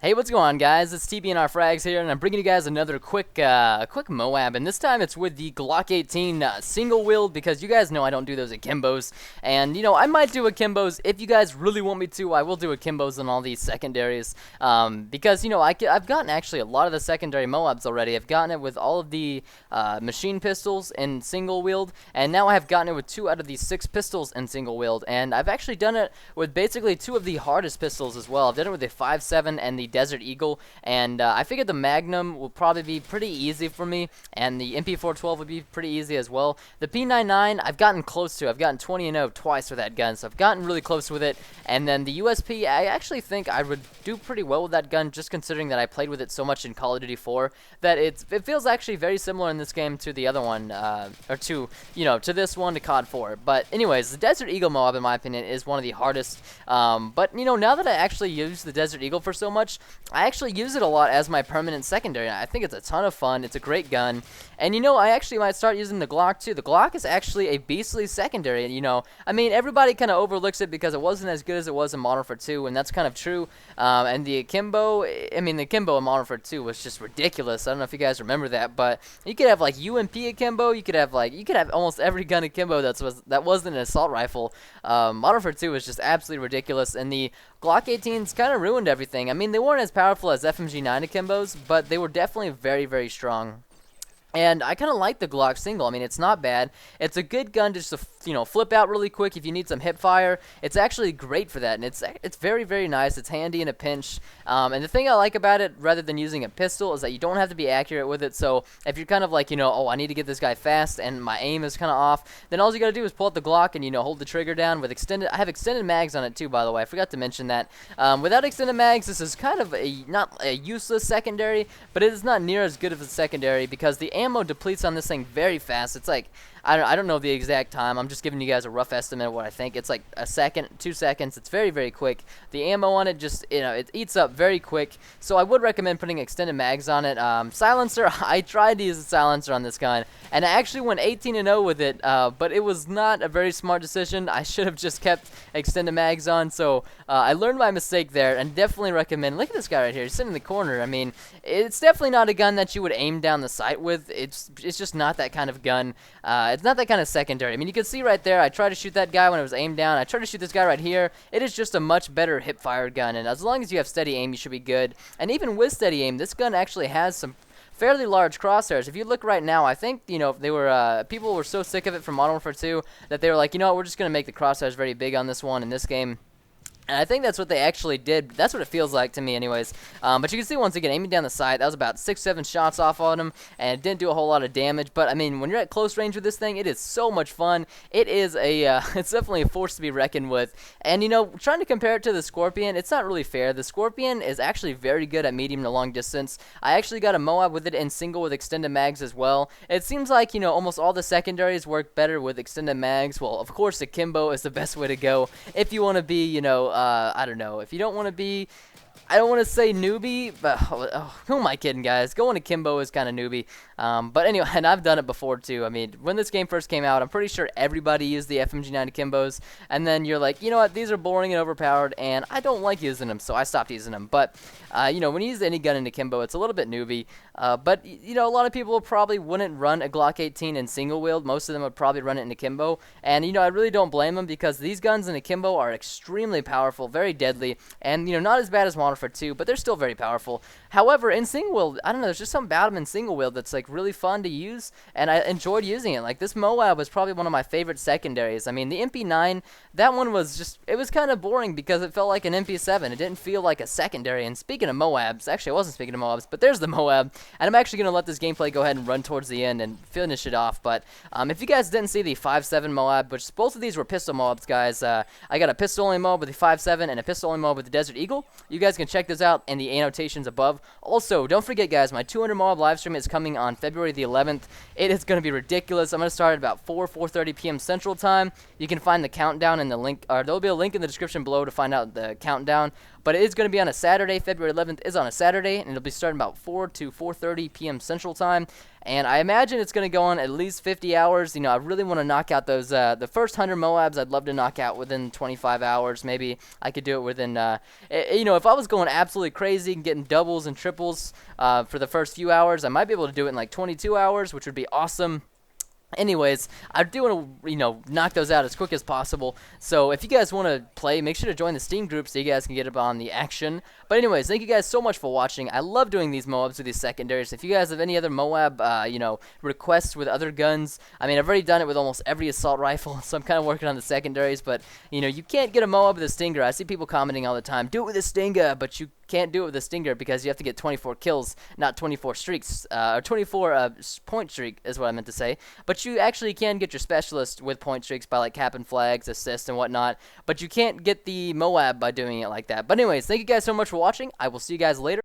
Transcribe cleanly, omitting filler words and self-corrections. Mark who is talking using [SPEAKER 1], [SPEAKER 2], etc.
[SPEAKER 1] Hey, what's going on, guys? It's TBNR Frags here, and I'm bringing you guys another quick MOAB, and this time it's with the Glock 18 single wield, because you guys know I don't do those akimbos, and I might do akimbos if you guys really want me to. I will do akimbos on all these secondaries, because I've gotten actually a lot of the secondary MOABs already. I've gotten it with all of the machine pistols in single wield, and now I have gotten it with 2 out of the 6 pistols in single wield, and I've actually done it with basically 2 of the hardest pistols as well. I've done it with the 5.7 and the Desert Eagle, and I figured the Magnum will probably be pretty easy for me, and the MP412 would be pretty easy as well. The P99 I've gotten close to. I've gotten 20-0 twice with that gun, so I've gotten really close with it. And then the USP, I actually think I would do pretty well with that gun, just considering that I played with it so much in Call of Duty 4 that it feels actually very similar in this game to the other one, or to this one, to COD 4. But anyways, the Desert Eagle MOAB, in my opinion, is one of the hardest. But now that I actually use the Desert Eagle for so much, I actually use it a lot as my permanent secondary. I think it's a ton of fun. It's a great gun. And I actually might start using the Glock too. The Glock is actually a beastly secondary. I mean, everybody kind of overlooks it because it wasn't as good as it was in Modern Warfare 2, and that's kind of true. And the akimbo, the akimbo in Modern Warfare 2 was just ridiculous. I don't know if you guys remember that, but you could have like UMP akimbo. You could have almost every gun akimbo that wasn't an assault rifle. Modern Warfare 2 was just absolutely ridiculous, and the Glock 18s kind of ruined everything. I mean, they weren't as powerful as FMG9 akimbos, but they were definitely very, very strong. And I kind of like the Glock single. I mean, it's not bad. It's a good gun just to, flip out really quick if you need some hip fire. It's actually great for that, and it's very, very nice. It's handy in a pinch. And the thing I like about it, rather than using a pistol, is that you don't have to be accurate with it. So if you're kind of like, oh, I need to get this guy fast, and my aim is kind of off, then all you got to do is pull out the Glock and, hold the trigger down with extended. I have extended mags on it too, by the way. I forgot to mention that. Without extended mags, this is kind of not a useless secondary, but it is not near as good of a secondary because the ammo depletes on this thing very fast. It's like, I don't know the exact time. I'm just giving you guys a rough estimate of what I think. It's like a second, 2 seconds. It's very, very quick. The ammo on it just, it eats up very quick. So I would recommend putting extended mags on it. Silencer, I tried to use a silencer on this gun, and I actually went 18-0 with it, but it was not a very smart decision. I should have just kept extended mags on. So I learned my mistake there, and definitely recommend. Look at this guy right here. He's sitting in the corner. I mean, it's definitely not a gun that you would aim down the sight with. It's just not that kind of gun. It's not that kind of secondary. I mean, you can see right there, I tried to shoot that guy when it was aimed down. I tried to shoot this guy right here. It is just a much better hip-fire gun, and as long as you have steady aim, you should be good. And even with steady aim, this gun actually has some fairly large crosshairs. If you look right now, I think, people were so sick of it from Modern Warfare 2 that they were like, we're just going to make the crosshairs very big on this one in this game. And I think that's what they actually did. That's what it feels like to me anyways. But you can see, once again, aiming down the sight, that was about 6-7 shots off on him, and it didn't do a whole lot of damage. But, I mean, when you're at close range with this thing, it is so much fun. It is it's definitely a force to be reckoned with. And, trying to compare it to the Scorpion, it's not really fair. The Scorpion is actually very good at medium to long distance. I actually got a MOAB with it in single with extended mags as well. It seems like, almost all the secondaries work better with extended mags. Well, of course, akimbo is the best way to go if you want to be, I don't know, if you don't want to be, I don't want to say newbie, but who am I kidding, guys? Going akimbo is kind of newbie. But anyway, and I've done it before too. I mean, when this game first came out, I'm pretty sure everybody used the FMG9 akimbos, and then you're like, you know what, these are boring and overpowered, and I don't like using them, so I stopped using them. But when you use any gun in akimbo, it's a little bit newbie. But a lot of people probably wouldn't run a Glock 18 in single wield. Most of them would probably run it in akimbo, and I really don't blame them, because these guns in akimbo are extremely powerful, very deadly, and not as bad as Modern Warfare 2, but they're still very powerful. However, in single wield, I don't know, there's just something about them in single wield that's like really fun to use, and I enjoyed using it. Like, this MOAB was probably one of my favorite secondaries. I mean, the MP9, that one was just, it was kind of boring because it felt like an MP7. It didn't feel like a secondary. And speaking of MOABs, actually I wasn't speaking of MOABs, but there's the MOAB, and I'm actually going to let this gameplay go ahead and run towards the end and finish it off. But if you guys didn't see the 5.7 MOAB, which both of these were pistol MOABs, guys, I got a pistol only MOAB with the 5.7 and a pistol only MOAB with the Desert Eagle. You guys can check those out in the annotations above. Also, don't forget, guys, my 200 MOAB live stream is coming on February the 11th. It is going to be ridiculous. I'm going to start at about 4:30 p.m. Central Time. You can find the countdown in the link, or there'll be a link in the description below to find out the countdown. But it is going to be on a Saturday. February 11th is on a Saturday, and it'll be starting about 4 to 4:30 p.m. Central Time. and I imagine it's going to go on at least 50 hours. You know, I really want to knock out those the first 100 MOABs. I'd love to knock out within 25 hours. Maybe I could do it within you know, if I was going absolutely crazy and getting doubles and triples for the first few hours, I might be able to do it in like 22 hours, which would be awesome. Anyways, I do want to, you know, knock those out as quick as possible. So if you guys want to play, make sure to join the Steam group so you guys can get up on the action. But anyways, thank you guys so much for watching. I love doing these MOABs with these secondaries. If you guys have any other MOAB, you know, requests with other guns, I mean, I've already done it with almost every assault rifle, so I'm kind of working on the secondaries. But, you know, you can't get a MOAB with a Stinger. I see people commenting all the time, do it with a Stinger, but you can't do it with a Stinger because you have to get 24 kills, not 24 streaks, or 24 point streak is what I meant to say. But you actually can get your specialist with point streaks by like capping flags, assists, and whatnot. But you can't get the MOAB by doing it like that. But anyways, thank you guys so much for watching. I will see you guys later.